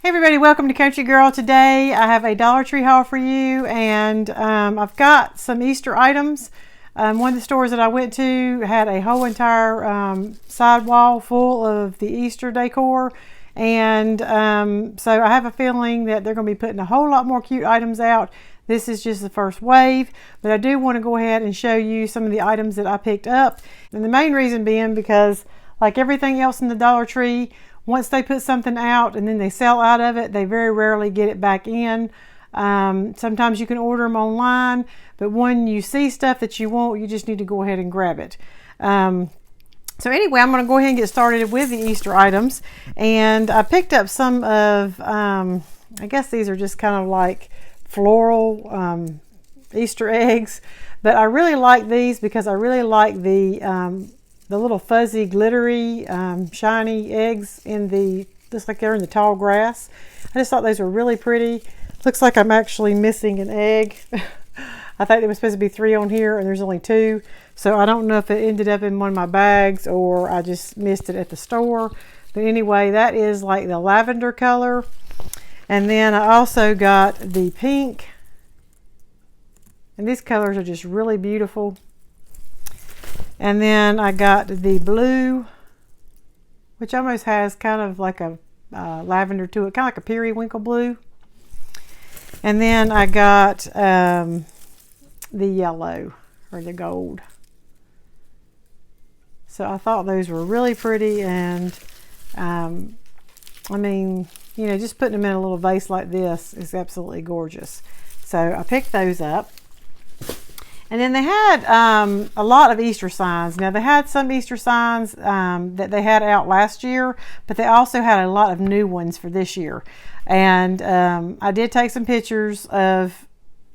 Hey everybody, welcome to Country Girl. Today I have a Dollar Tree haul for you, and I've got some Easter items. One of the stores that I went to had a whole entire sidewall full of the Easter decor, and so I have a feeling that they're going to be putting a whole lot more cute items out. This is just the first wave, but I do want to go ahead and show you some of the items that I picked up, and the main reason being because, like everything else in the Dollar Tree, once they put something out and then they sell out of it, they very rarely get it back in. Sometimes you can order them online, but when you see stuff that you want, you just need to go ahead and grab it. So anyway, I'm going to go ahead and get started with the Easter items. And I picked up some of, I guess these are just kind of like floral Easter eggs. But I really like these because I really like the little fuzzy, glittery, shiny eggs in the, just like they're in the tall grass. I just thought those were really pretty. Looks like I'm actually missing an egg. I thought there was supposed to be 3 on here and there's only 2. So I don't know if it ended up in one of my bags or I just missed it at the store. But anyway, that is like the lavender color. And then I also got the pink. And these colors are just really beautiful. And then I got the blue, which almost has kind of like a lavender to it, kind of like a periwinkle blue. And then I got the yellow or the gold. So I thought those were really pretty, and I mean, you know, just putting them in a little vase like this is absolutely gorgeous. So I picked those up. And then they had a lot of Easter signs. Now they had some Easter signs that they had out last year, but they also had a lot of new ones for this year. And I did take some pictures of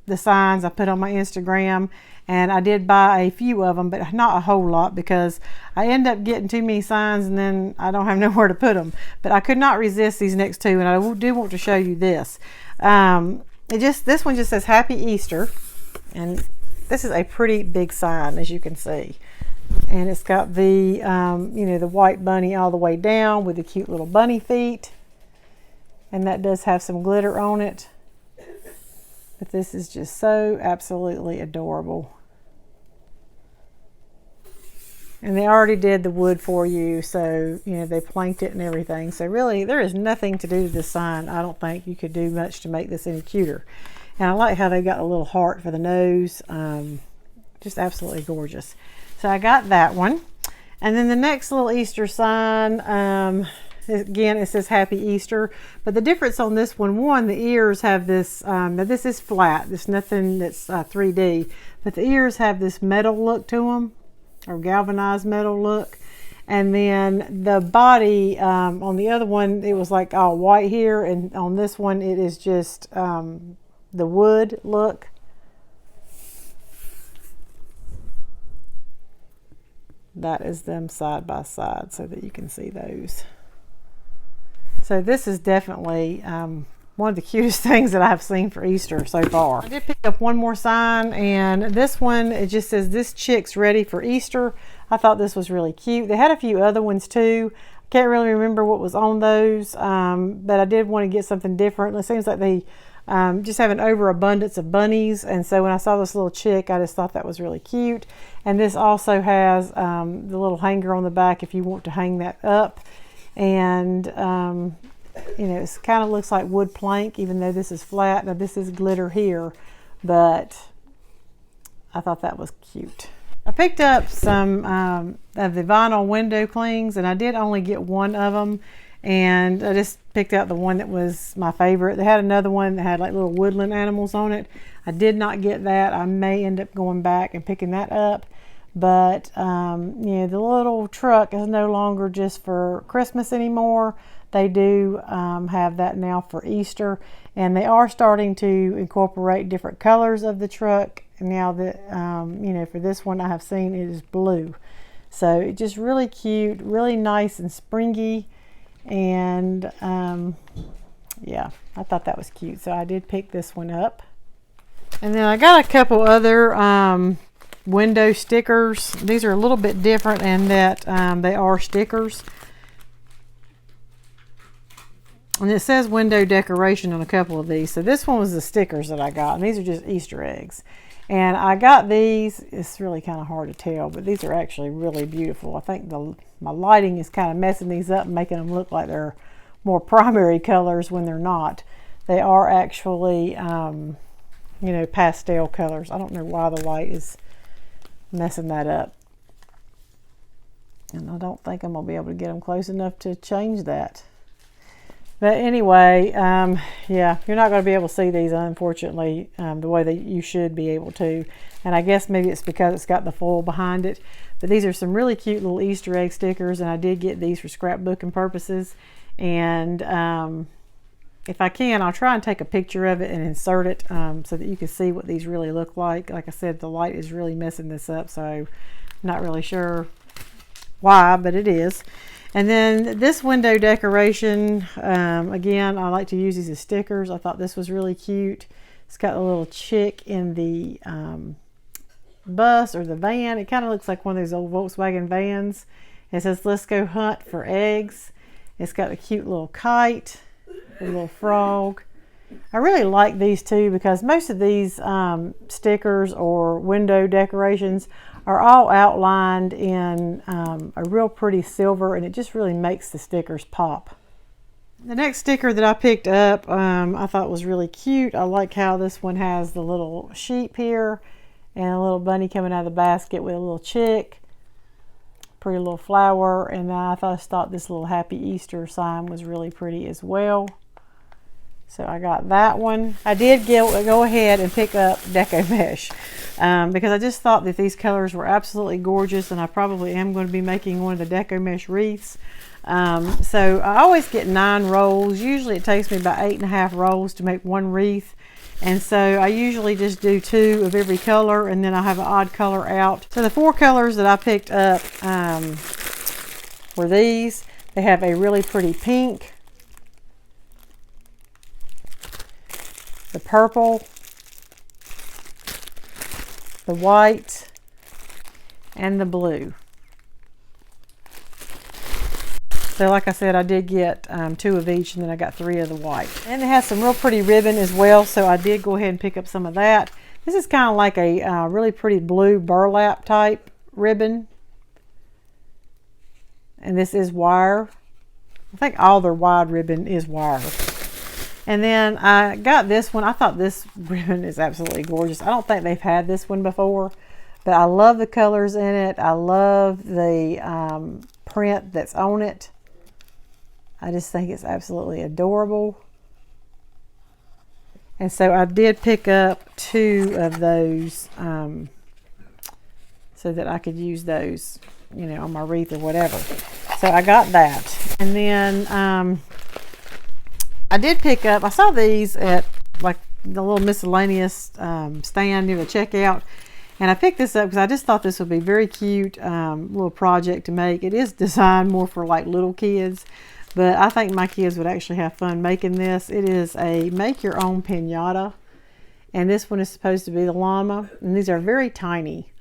the signs I put on my Instagram, and I did buy a few of them, but not a whole lot because I end up getting too many signs and then I don't have nowhere to put them. But I could not resist these next two, and I do want to show you this. This one just says Happy Easter, and this is a pretty big sign, as you can see. And it's got the, you know, the white bunny all the way down with the cute little bunny feet. And that does have some glitter on it. But this is just so absolutely adorable. And they already did the wood for you, so, you know, they planked it and everything. So really, there is nothing to do to this sign. I don't think you could do much to make this any cuter. And I like how they got a little heart for the nose. Just absolutely gorgeous. So I got that one. And then the next little Easter sign, again, it says Happy Easter. But the difference on this one, the ears have this, now this is flat. There's nothing that's 3D. But the ears have this metal look to them, or galvanized metal look. And then the body, on the other one, it was like all white here. And on this one, it is just the wood look. That is them side by side so that you can see those. So this is definitely one of the cutest things that I've seen for Easter so far. I did pick up one more sign, and this one, it just says this chick's ready for Easter. I thought this was really cute. They had a few other ones too. Can't really remember what was on those, but I did want to get something different. It seems like they just have an overabundance of bunnies, and so when I saw this little chick, I just thought that was really cute. And this also has the little hanger on the back if you want to hang that up. And you know, it kind of looks like wood plank, even though this is flat. Now this is glitter here, but I thought that was cute. I picked up some of the vinyl window clings, and I did only get one of them. And I just picked out the one that was my favorite. They had another one that had like little woodland animals on it. I did not get that. I may end up going back and picking that up. But, you know, the little truck is no longer just for Christmas anymore. They do have that now for Easter. And they are starting to incorporate different colors of the truck. Now that, you know, for this one I have seen it is blue. So it's just really cute, really nice and springy. And yeah, I thought that was cute, so I did pick this one up. And then I got a couple other window stickers. These are a little bit different in that they are stickers. And it says window decoration on a couple of these. So this one was the stickers that I got, and these are just Easter eggs. And I got these, it's really kind of hard to tell, but these are actually really beautiful. I think my lighting is kind of messing these up and making them look like they're more primary colors when they're not. They are actually, you know, pastel colors. I don't know why the light is messing that up. And I don't think I'm going to be able to get them close enough to change that. But anyway, yeah, you're not going to be able to see these, unfortunately, the way that you should be able to. And I guess maybe it's because it's got the foil behind it. But these are some really cute little Easter egg stickers, and I did get these for scrapbooking purposes. And if I can, I'll try and take a picture of it and insert it so that you can see what these really look like. Like I said, the light is really messing this up, so I'm not really sure why, but it is. And then this window decoration, again, I like to use these as stickers. I thought this was really cute. It's got a little chick in the bus or the van. It kind of looks like one of those old Volkswagen vans. It says, "Let's go hunt for eggs." It's got a cute little kite, a little frog. I really like these too because most of these stickers or window decorations are all outlined in a real pretty silver, and it just really makes the stickers pop. The next sticker that I picked up I thought was really cute. I like how this one has the little sheep here and a little bunny coming out of the basket with a little chick. Pretty little flower, and I thought this little Happy Easter sign was really pretty as well. So I got that one. I did go ahead and pick up Deco Mesh because I just thought that these colors were absolutely gorgeous, and I probably am going to be making one of the Deco Mesh wreaths. So I always get 9 rolls. Usually it takes me about 8.5 rolls to make one wreath. And so I usually just do 2 of every color, and then I have an odd color out. So the 4 colors that I picked up were these. They have a really pretty pink, the purple, the white, and the blue. So like I said, I did get 2 of each, and then I got 3 of the white. And it has some real pretty ribbon as well, so I did go ahead and pick up some of that. This is kind of like a really pretty blue burlap type ribbon. And this is wire. I think all their wide ribbon is wire. And then I got this one. I thought this ribbon is absolutely gorgeous. I don't think they've had this one before, but I love the colors in it. I love the print that's on it. I just think it's absolutely adorable. And so I did pick up 2 of those so that I could use those, you know, on my wreath or whatever. So I got that. And then I did pick up, I saw these at like the little miscellaneous stand near the checkout, and I picked this up because I just thought this would be very cute little project to make. It is designed more for like little kids, but I think my kids would actually have fun making this. It is a make your own piñata, and this one is supposed to be the llama, and these are very tiny.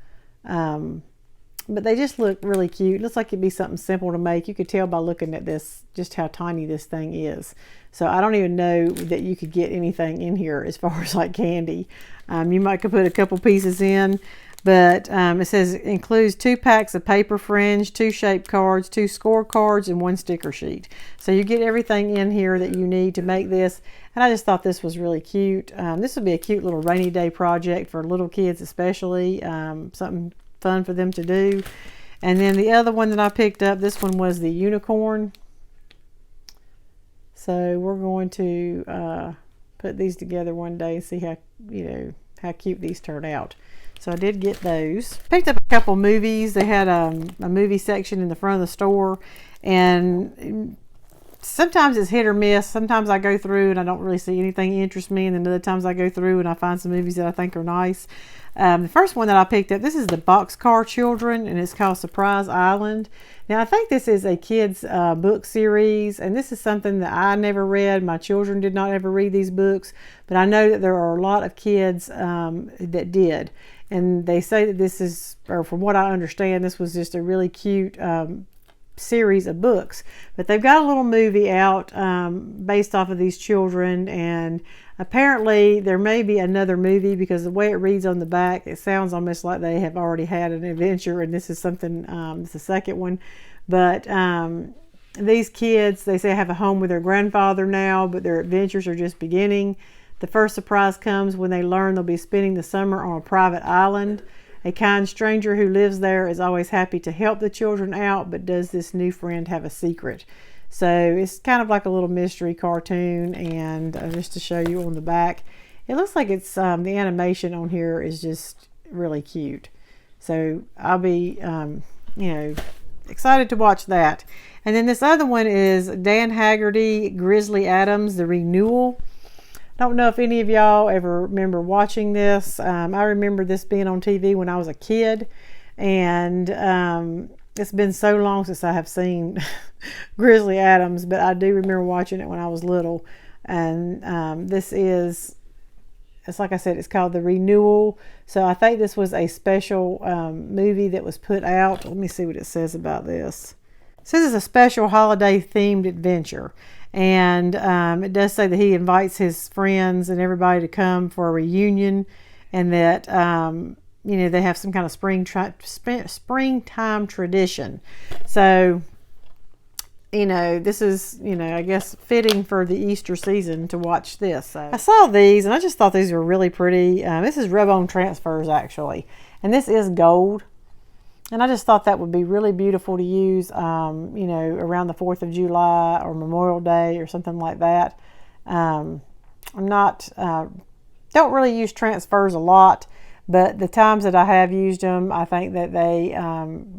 But they just look really cute. It looks like it'd be something simple to make. You could tell by looking at this just how tiny this thing is. So I don't even know that you could get anything in here as far as like candy. You might could put a couple pieces in, but it says it includes 2 packs of paper fringe, 2 shape cards, 2 score cards, and 1 sticker sheet. So you get everything in here that you need to make this. And I just thought this was really cute. This would be a cute little rainy day project for little kids especially. Something fun for them to do. And then the other one that I picked up, this one was the unicorn. So we're going to put these together one day and see how, you know, how cute these turn out. So I did get those. Picked up a couple movies. They had a movie section in the front of the store, and sometimes it's hit or miss. Sometimes I go through and I don't really see anything that interests me, and then other times I go through and I find some movies that I think are nice. The first one that I picked up, this is the Boxcar Children, and it's called Surprise Island. Now I think this is a kids book series, and this is something that I never read. My children did not ever read these books, but I know that there are a lot of kids that did. And they say that this is, or from what I understand, this was just a really cute series of books. But they've got a little movie out based off of these children, and apparently there may be another movie, because the way it reads on the back, it sounds almost like they have already had an adventure, and this is something, it's the second one. But these kids, they say, have a home with their grandfather now, but their adventures are just beginning. The first surprise comes when they learn they'll be spending the summer on a private island. A kind stranger who lives there is always happy to help the children out, but does this new friend have a secret? So it's kind of like a little mystery cartoon, and just to show you on the back, it looks like it's the animation on here is just really cute. So I'll be excited to watch that. And then this other one is Dan Haggerty, Grizzly Adams, The Renewal. Don't know if any of y'all ever remember watching this. I remember this being on TV when I was a kid, and it's been so long since I have seen Grizzly Adams, but I do remember watching it when I was little. And it's like I said, it's called The Renewal. So I think this was a special movie that was put out. Let me see what it says about this. It says it's a special holiday themed adventure. And it does say that he invites his friends and everybody to come for a reunion, and that they have some kind of springtime tradition. So this is I guess fitting for the Easter season to watch this. So I saw these and I just thought these were really pretty. This is rub-on transfers actually, and this is gold. And I just thought that would be really beautiful to use, around the 4th of July or Memorial Day or something like that. I'm not, don't really use transfers a lot, but the times that I have used them, I think that they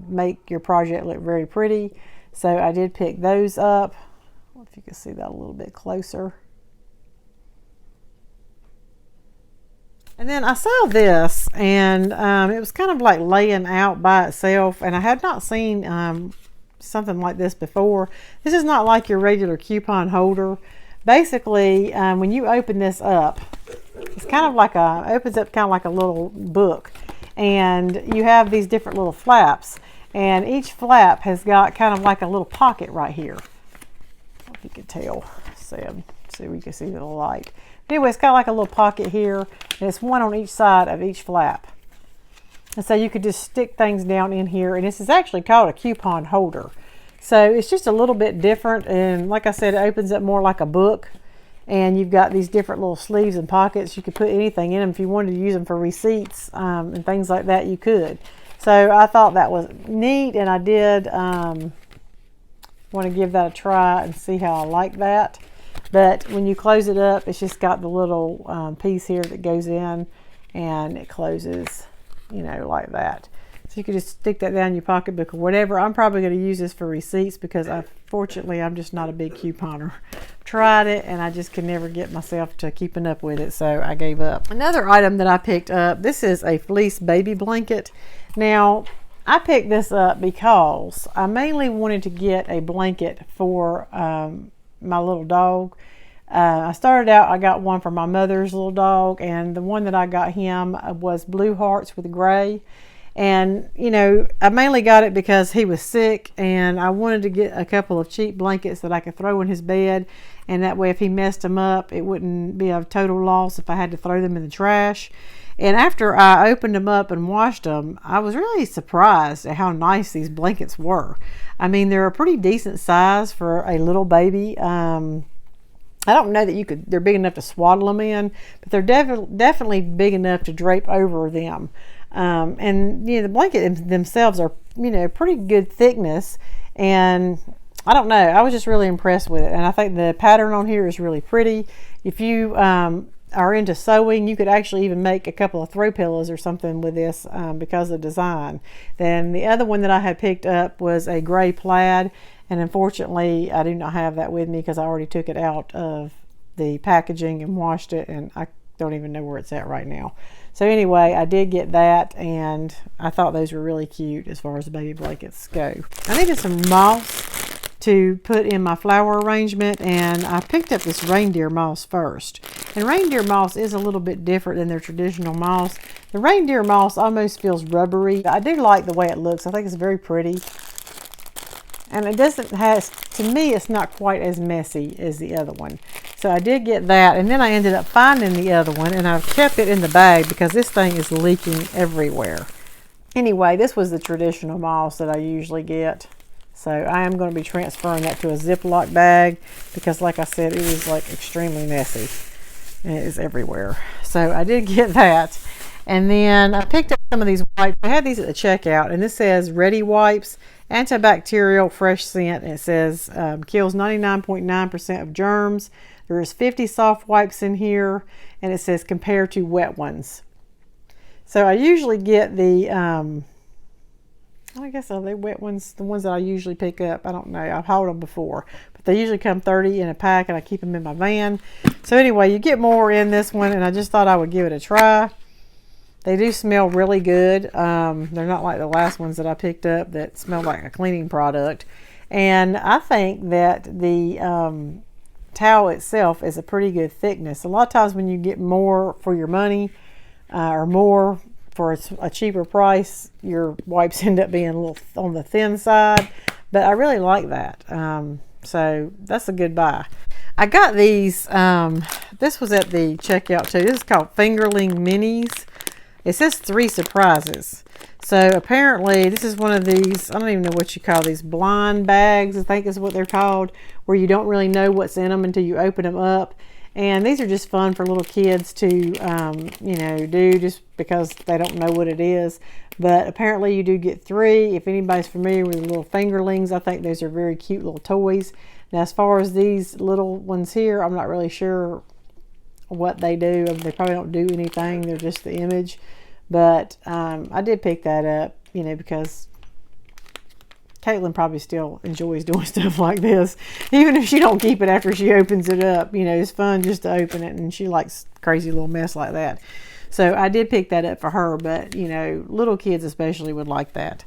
make your project look very pretty. So I did pick those up. I don't know if you can see that a little bit closer. And then I saw this, and it was kind of like laying out by itself, and I had not seen something like this before. This is not like your regular coupon holder. Basically, when you open this up, it's kind of like opens up kind of like a little book, and you have these different little flaps, and each flap has got kind of like a little pocket right here. I don't know if you can tell. See if you can see the light. Anyway, it's kind of like a little pocket here, and it's one on each side of each flap. And so you could just stick things down in here, and this is actually called a coupon holder. So it's just a little bit different, and like I said, it opens up more like a book, and you've got these different little sleeves and pockets. You could put anything in them. If you wanted to use them for receipts and things like that, you could. So I thought that was neat, and I did want to give that a try and see how I like that. But when you close it up, it's just got the little piece here that goes in, and it closes, like that. So you could just stick that down in your pocketbook or whatever. I'm probably going to use this for receipts because fortunately I'm just not a big couponer. Tried it and I just could never get myself to keeping up with it, so I gave up. Another item that I picked up, this is a fleece baby blanket. Now, I picked this up because I mainly wanted to get a blanket for my little dog. I started out, I got one for my mother's little dog, and the one that I got him was blue hearts with gray. And I mainly got it because he was sick, and I wanted to get a couple of cheap blankets that I could throw in his bed, and that way if he messed them up, it wouldn't be a total loss if I had to throw them in the trash. And after I opened them up and washed them, I was really surprised at how nice these blankets were. I mean, they're a pretty decent size for a little baby. I don't know that they're big enough to swaddle them in, but they're definitely big enough to drape over them. And the blanket themselves are pretty good thickness, and I don't know, I was just really impressed with it. And I think the pattern on here is really pretty. If you are into sewing, you could actually even make a couple of throw pillows or something with this because of the design. Then the other one that I had picked up was a gray plaid, and unfortunately I do not have that with me because I already took it out of the packaging and washed it, and I don't even know where it's at right now. So anyway, I did get that, and I thought those were really cute as far as the baby blankets go. I needed some moss to put in my flower arrangement, and I picked up this reindeer moss first. And reindeer moss is a little bit different than their traditional moss. The reindeer moss almost feels rubbery. I do like the way it looks. I think it's very pretty. and it doesn't has, to me, it's not quite as messy as the other one. So I did get that, and then I ended up finding the other one, and I've kept it in the bag because this thing is leaking everywhere. Anyway, this was the traditional moss that I usually get. So I am going to be transferring that to a Ziploc bag because, like I said, it is like extremely messy and it is everywhere. So I did get that. And then I picked up some of these wipes. I had these at the checkout, and this says Ready Wipes, Antibacterial Fresh Scent. And it says kills 99.9% of germs. There's 50 soft wipes in here, and it says compared to wet ones. So I usually get the, I guess are they wet ones, the ones that I usually pick up. I don't know. I've hauled them before, but they usually come 30 in a pack, and I keep them in my van. So anyway, you get more in this one, and I just thought I would give it a try. They do smell really good. They're not like the last ones that I picked up that smell like a cleaning product. And I think that the towel itself is a pretty good thickness. A lot of times when you get more for your money or more for a cheaper price, your wipes end up being a little on the thin side. But I really like that. So that's a good buy. I got these. This was at the checkout too. This is called Fingerling Minis. It says 3 surprises. So apparently this is one of these, I don't even know what you call these, blind bags, I think is what they're called, where you don't really know what's in them until you open them up. And these are just fun for little kids to, you know, do just because they don't know what it is. But apparently you do get 3. If anybody's familiar with the little fingerlings, I think those are very cute little toys. Now as far as these little ones here, I'm not really sure what they do. They probably don't do anything. They're just the image. But I did pick that up, you know, because Caitlin probably still enjoys doing stuff like this. Even if she don't keep it after she opens it up, you know, it's fun just to open it, and she likes crazy little mess like that. So I did pick that up for her, but, you know, little kids especially would like that.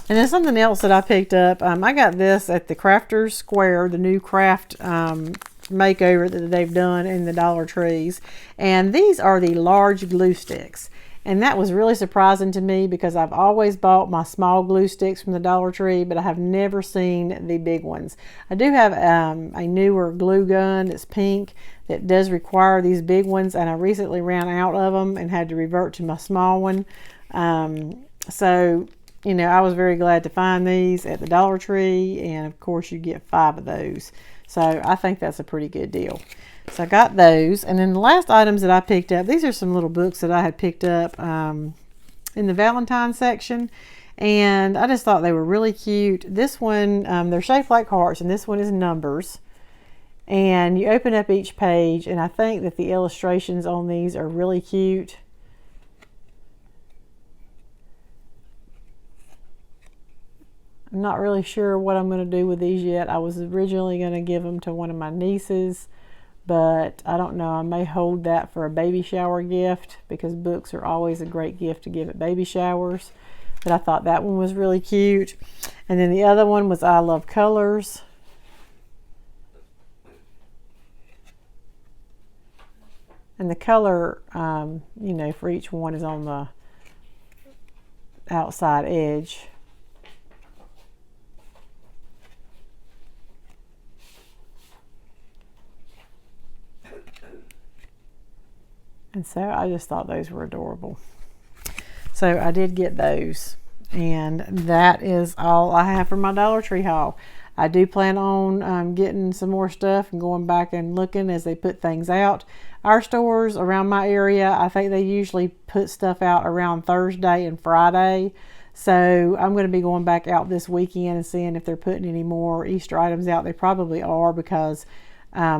And then something else that I picked up, I got this at the Crafter's Square, the new craft makeover that they've done in the Dollar Trees. And these are the large glue sticks. And that was really surprising to me because I've always bought my small glue sticks from the Dollar Tree, but I have never seen the big ones. I do have a newer glue gun that's pink that does require these big ones, and I recently ran out of them and had to revert to my small one. So, you know, I was very glad to find these at the Dollar Tree, and of course you get 5 of those. So I think that's a pretty good deal. So I got those. And then the last items that I picked up, these are some little books that I had picked up in the Valentine's section. And I just thought they were really cute. This one, they're shaped like hearts, and this one is numbers. And you open up each page, and I think that the illustrations on these are really cute. I'm not really sure what I'm going to do with these yet. I was originally going to give them to one of my nieces, but I don't know. I may hold that for a baby shower gift because books are always a great gift to give at baby showers. But I thought that one was really cute. And then the other one was I Love Colors. And the color, you know, for each one is on the outside edge. And so I just thought those were adorable. So I did get those. And that is all I have for my Dollar Tree haul. I do plan on getting some more stuff and going back and looking as they put things out. Our stores around my area, I think they usually put stuff out around Thursday and Friday. So I'm going to be going back out this weekend and seeing if they're putting any more Easter items out. They probably are because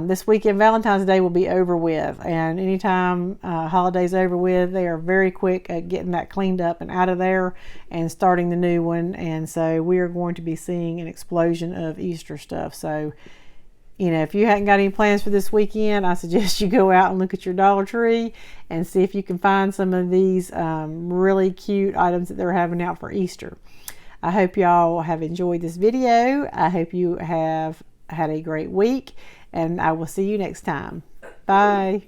this weekend, Valentine's Day will be over with, and anytime holiday's over with, they are very quick at getting that cleaned up and out of there and starting the new one. And so we are going to be seeing an explosion of Easter stuff. So, you know, if you hadn't got any plans for this weekend, I suggest you go out and look at your Dollar Tree and see if you can find some of these really cute items that they're having out for Easter. I hope y'all have enjoyed this video. I hope you have had a great week, and I will see you next time. Bye.